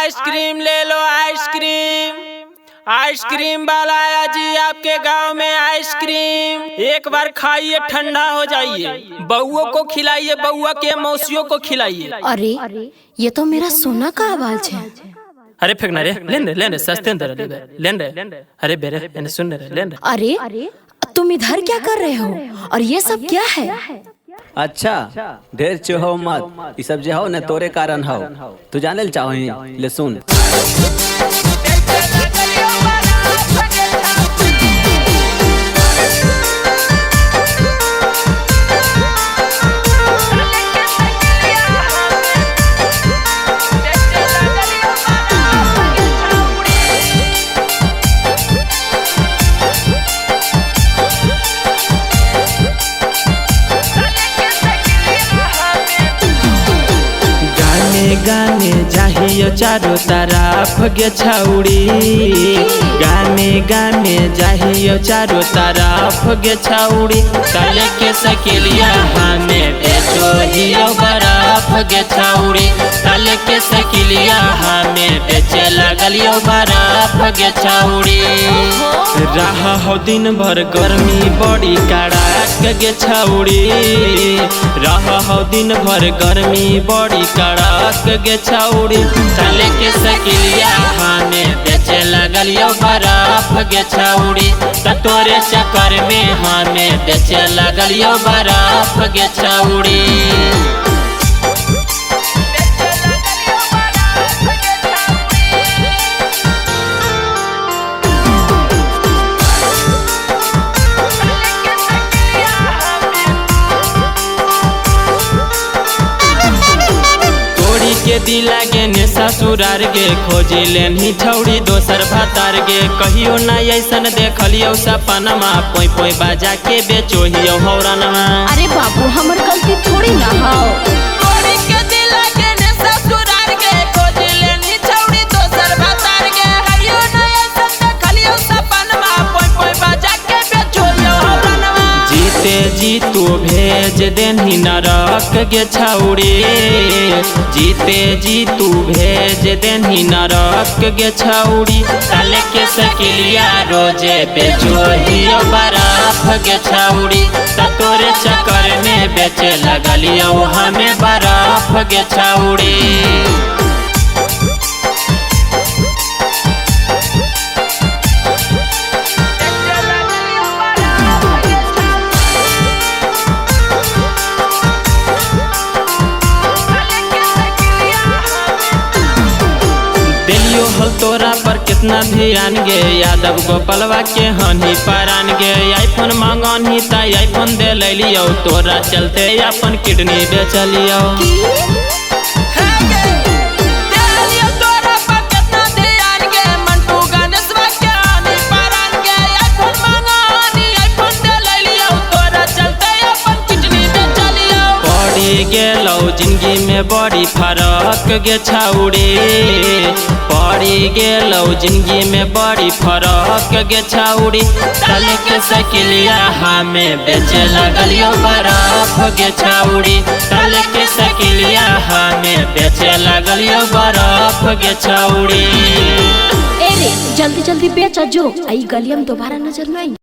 Ice cream ले लो ice cream. Ice cream वाला आया जी आपके गांव में आइसक्रीम। एक बार खाइए ठंडा हो जाइए। बउओं को खिलाइए, बउआ के मौसियों को खिलाइए। अरे ये तो मेरा सोना का आवाज है। अरे फेंकना रे, लेन सस्ते लेन रे। अरे बेरे मैंने सुन रे, लेन रे। अरे तुम इधर क्या कर रहे हो और ये सब क्या है? अच्छा ढेर चहो मत, ये सब जो हो न तोरे कारण हो। तू जाने चाहो ले सुन। गाने चाहिए चारों तरफ गे छौड़ी। गाने चाहिए चारों तरफ गे छौड़ी। तले के सकेलिया हमें बेचो हियो बर्फ गे छौड़ी। तले के सकेलिया हमें बेचे लगलियो बर्फ गे छौड़ी। रहा हो दिन भर गर्मी बड़ी कड़ाक गे छौड़ी। रहा हो दिन भर गर्मी बड़ी कड़ाक गे छौड़ी। तले के सकिलिया हमें बेचे लगलियो बर्फ गे छौड़ी। तोरे चक्कर में हमें बेचे लगलियो बर्फ गे छौड़ी। के दिला गे ने ससुरार गे खोजी लेन ही छौड़ी दोसर भातार गे। कहियो ना ऐसन देखलियो सपनमा पोई पोई बाजा के बेचो हियो हौरनमा। अरे बाबू हमर गलती थोड़ी ना हो। तोड़ी के दिला गे ने ससुरार गे खोजी लेन ही छौड़ी दोसर भातार गे। कहियो ना ऐसन देखलियो सपनमा पोई पोई बाजा के बेचो हियो हौरनमा। जीते जी तू भेज देनी नरक गे छौड़ी। जीते जी तू भेज देनी नरक गे छौड़ी। तले के सकिलिया रोजे बेचो हियो बर्फ गे छौड़ी। तोरे चक्कर में बेचे लगलियो हमें बर्फ गे छौड़ी। हल तोरा पर कितना ध्यान गे। यादव गोपालवा के हनी परान गे। आईफोन मांगन ही ताई आईफोन दे लियो। तोरा चलते अपन किडनी बेचलियो। गेलो जिंदगी में बड़ी फरक गे छौड़ी। पड़ी गेलो जिंदगी में बड़ी फरक गे छौड़ी। तले के सकिलिया हमें बेचे लगलियो बर्फ गे छौड़ी। तले के सकिलिया हमें बेचे लगलियो बर्फ गे छौड़ी। ए रे जल्दी जल्दी बेच जो आई गलियम दोबारा नजर में आई।